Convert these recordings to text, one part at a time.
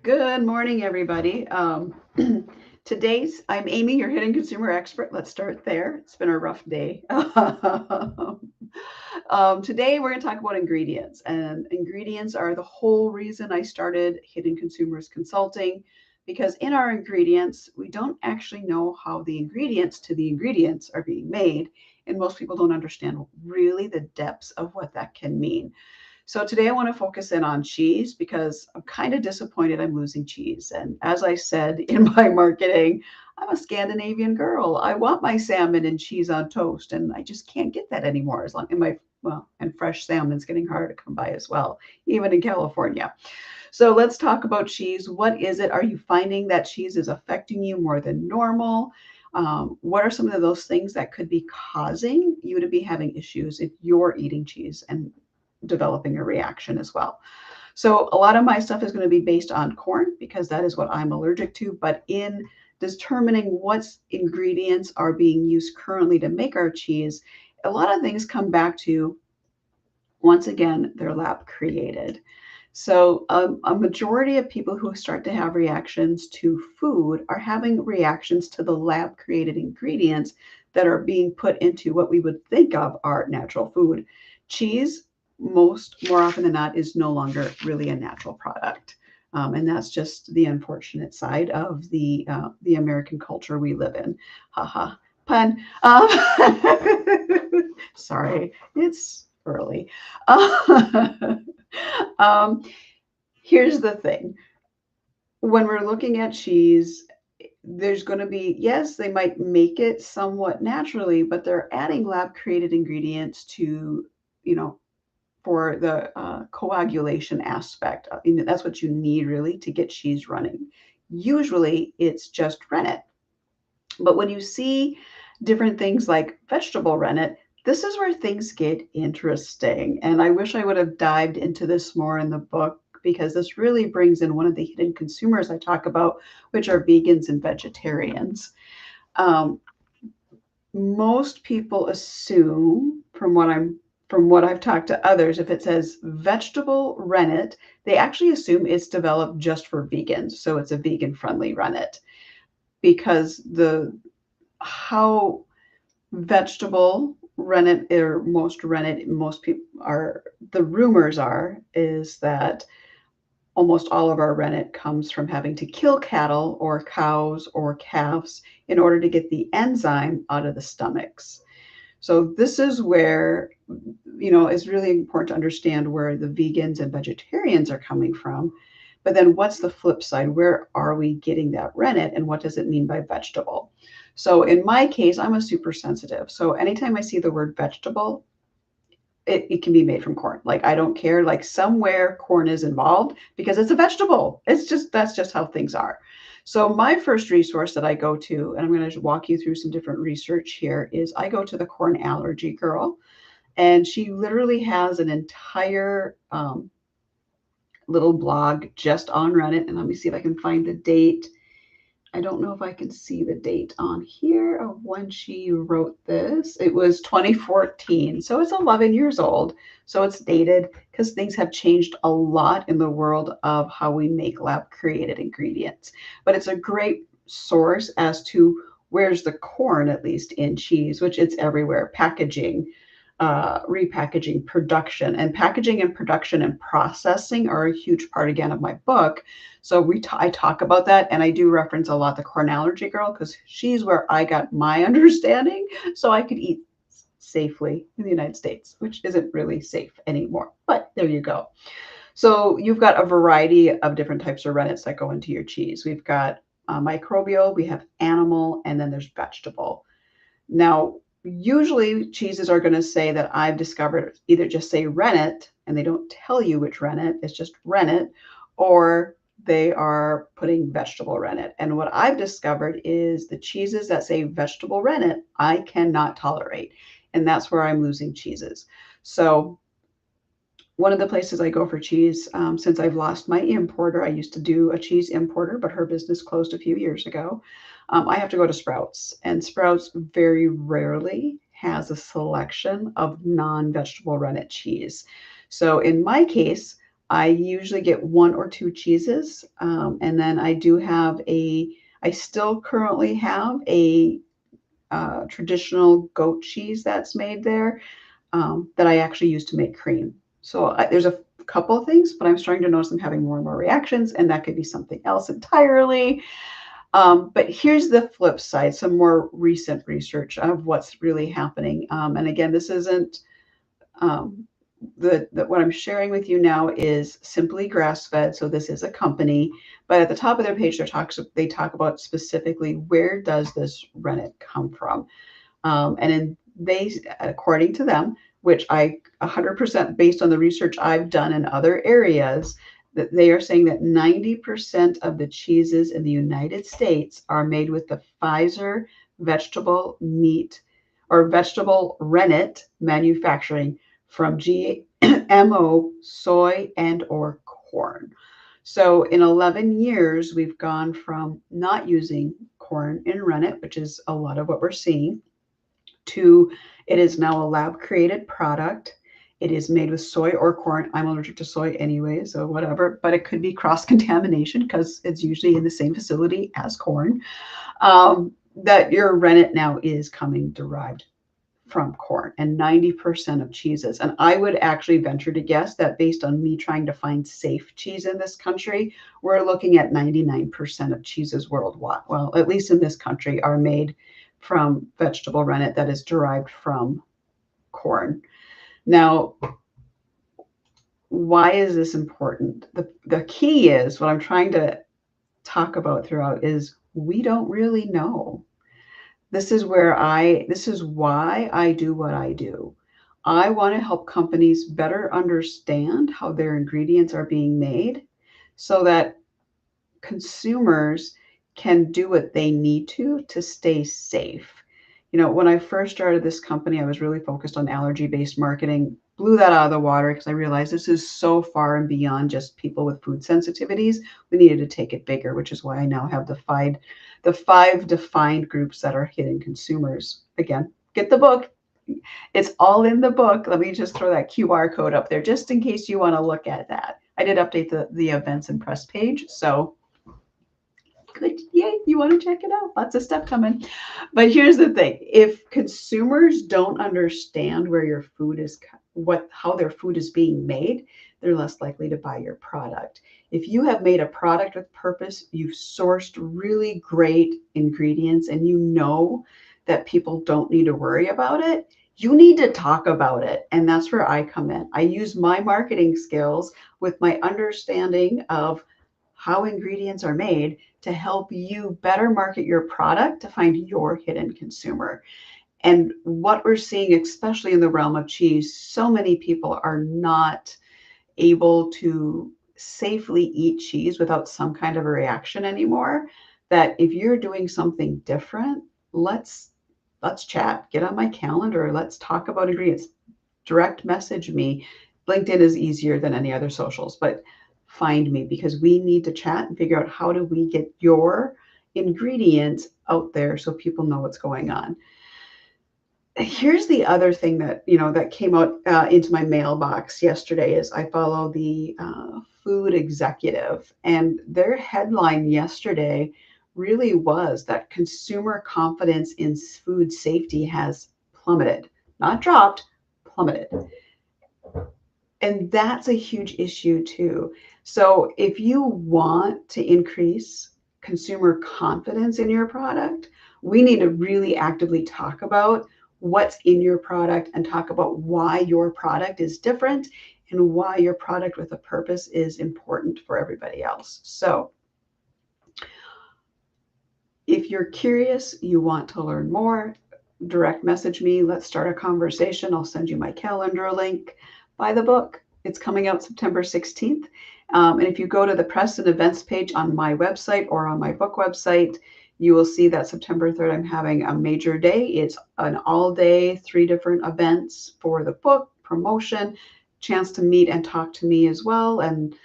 Good morning, everybody. I'm Amy, your hidden consumer expert. Let's start there. It's been a rough day. Today, we're going to talk about ingredients, and ingredients are the whole reason I started Hidden Consumers Consulting. Because in our ingredients, we don't actually know how the ingredients to the ingredients are being made, and most people don't understand really the depths of what that can mean. So today I want to focus in on cheese because I'm kind of disappointed I'm losing cheese. And as I said in my marketing, I'm a Scandinavian girl. I want my salmon and cheese on toast, and I just can't get that anymore. As long and my well, and fresh salmon's getting harder to come by as well, even in California. So let's talk about cheese. What is it? Are you finding that cheese is affecting you more than normal? What are some of those things that could be causing you to be having issues if you're eating cheese and developing a reaction as well? So a lot of my stuff is going to be based on corn because that is what I'm allergic to. But in determining what ingredients are being used currently to make our cheese, a lot of things come back to, once again, they're lab created. So, a majority of people who start to have reactions to food are having reactions to the lab created ingredients that are being put into what we would think of our natural food. Cheese, more often than not, is no longer really a natural product. And that's just the unfortunate side of the American culture we live in. Haha, pun. Sorry, it's early. um, Here's the thing. When we're looking at cheese, there's going to be, yes, they might make it somewhat naturally, but they're adding lab created ingredients to, you know, for the coagulation aspect. That's what you need really to get cheese running. Usually it's just rennet. But when you see different things like vegetable rennet, this is where things get interesting. And I wish I would have dived into this more in the book because this really brings in one of the hidden consumers I talk about, which are vegans and vegetarians. Um, Most people assume, from what I've talked to others, if it says vegetable rennet, they actually assume it's developed just for vegans, so it's a vegan friendly rennet because the how vegetable rennet or most rennet most people are the rumors are is that almost all of our rennet comes from having to kill cattle or cows or calves in order to get the enzyme out of the stomachs. So this is where it's really important to understand where the vegans and vegetarians are coming from. But then what's the flip side? Where are we getting that rennet and what does it mean by vegetable? So in my case, I'm a super sensitive. So anytime I see the word vegetable, it can be made from corn. Like I don't care. Like somewhere corn is involved because it's a vegetable. That's just how things are. So my first resource that I go to, and I'm going to walk you through some different research here, is I go to the Corn Allergy Girl, and she literally has an entire little blog just on Reddit. And let me see if I can find the date. I don't know if I can see the date on here of when she wrote this. It was 2014, so it's 11 years old. So it's dated because things have changed a lot in the world of how we make lab created ingredients. But it's a great source as to where's the corn, at least in cheese, which it's everywhere. Packaging, repackaging, production, and packaging and production and processing are a huge part again of my book. So I talk about that, and I do reference a lot the Corn Allergy Girl because she's where I got my understanding, so I could eat safely in the United States, which isn't really safe anymore. But there you go. So you've got a variety of different types of rennets that go into your cheese. We've got microbial, we have animal, and then there's vegetable. Now, usually cheeses are going to say that I've discovered either just say rennet and they don't tell you which rennet, it's just rennet, or they are putting vegetable rennet. And what I've discovered is the cheeses that say vegetable rennet, I cannot tolerate. And that's where I'm losing cheeses. So one of the places I go for cheese, since I've lost my importer, I used to do a cheese importer, but her business closed a few years ago. I have to go to Sprouts, and Sprouts very rarely has a selection of non vegetable rennet cheese. So in my case, I usually get 1 or 2 cheeses, and then I still currently have a traditional goat cheese that's made there, that I actually use to make cream. So there's a couple of things, but I'm starting to notice I'm having more and more reactions, and that could be something else entirely. But here's the flip side, some more recent research of what's really happening. And again, this isn't um, what I'm sharing with you now is Simply Grass Fed. So this is a company, but at the top of their page, they talk about specifically where does this rennet come from, according to them, which I 100% based on the research I've done in other areas, that they are saying that 90% of the cheeses in the United States are made with the Pfizer vegetable meat or vegetable rennet manufacturing from GMO soy and or corn. So in 11 years, we've gone from not using corn in rennet, which is a lot of what we're seeing, to it is now a lab created product. It is made with soy or corn. I'm allergic to soy anyway, so whatever, but it could be cross contamination because it's usually in the same facility as corn. That your rennet now is coming derived from corn and 90% of cheeses. And I would actually venture to guess that based on me trying to find safe cheese in this country, we're looking at 99% of cheeses worldwide, well, at least in this country, are made from vegetable rennet that is derived from corn. Now, why is this important? The key is what I'm trying to talk about throughout is we don't really know. This is why I do what I do. I want to help companies better understand how their ingredients are being made so that consumers can do what they need to stay safe. When I first started this company, I was really focused on allergy-based marketing, blew that out of the water because I realized this is so far and beyond just people with food sensitivities. We needed to take it bigger, which is why I now have the five defined groups that are hidden consumers. Again, get the book. It's all in the book. Let me just throw that QR code up there just in case you want to look at that. I did update the events and press page, so good. Yay, you want to check it out. Lots of stuff coming. But here's the thing. If consumers don't understand where your food is, how their food is being made, they're less likely to buy your product. If you have made a product with purpose, you've sourced really great ingredients, and you know that people don't need to worry about it, you need to talk about it. And that's where I come in. I use my marketing skills with my understanding of how ingredients are made to help you better market your product to find your hidden consumer. And what we're seeing, especially in the realm of cheese, so many people are not able to safely eat cheese without some kind of a reaction anymore. That if you're doing something different, let's chat, get on my calendar, let's talk about ingredients, direct message me. LinkedIn is easier than any other socials, but find me because we need to chat and figure out how do we get your ingredients out there so people know what's going on. Here's the other thing that came out into my mailbox yesterday is I follow the Food Executive, and their headline yesterday really was that consumer confidence in food safety has plummeted, not dropped, plummeted. And that's a huge issue too. So if you want to increase consumer confidence in your product, we need to really actively talk about what's in your product and talk about why your product is different and why your product with a purpose is important for everybody else. So if you're curious, you want to learn more, direct message me. Let's start a conversation. I'll send you my calendar link. Buy the book. It's coming out September 16th. And if you go to the press and events page on my website or on my book website, you will see that September 3rd, I'm having a major day. It's an all day, 3 different events for the book, promotion, chance to meet and talk to me as well, and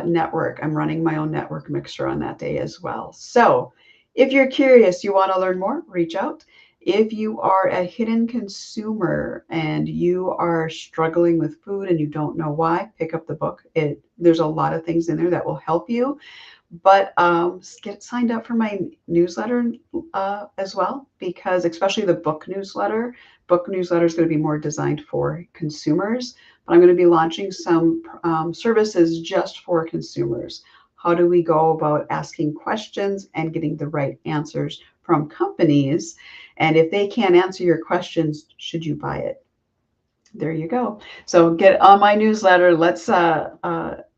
network. I'm running my own network mixture on that day as well. So if you're curious, you want to learn more, reach out. If you are a hidden consumer and you are struggling with food and you don't know why, pick up the book. There's a lot of things in there that will help you. But get signed up for my newsletter as well, because especially the book newsletter is going to be more designed for consumers. But I'm going to be launching some services just for consumers. How do we go about asking questions and getting the right answers from companies? And if they can't answer your questions, should you buy it? There you go. So get on my newsletter. Let's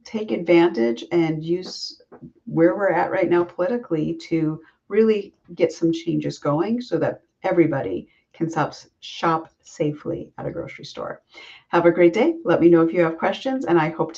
take advantage and use where we're at right now politically to really get some changes going so that everybody can shop safely at a grocery store. Have a great day. Let me know if you have questions, and I hope to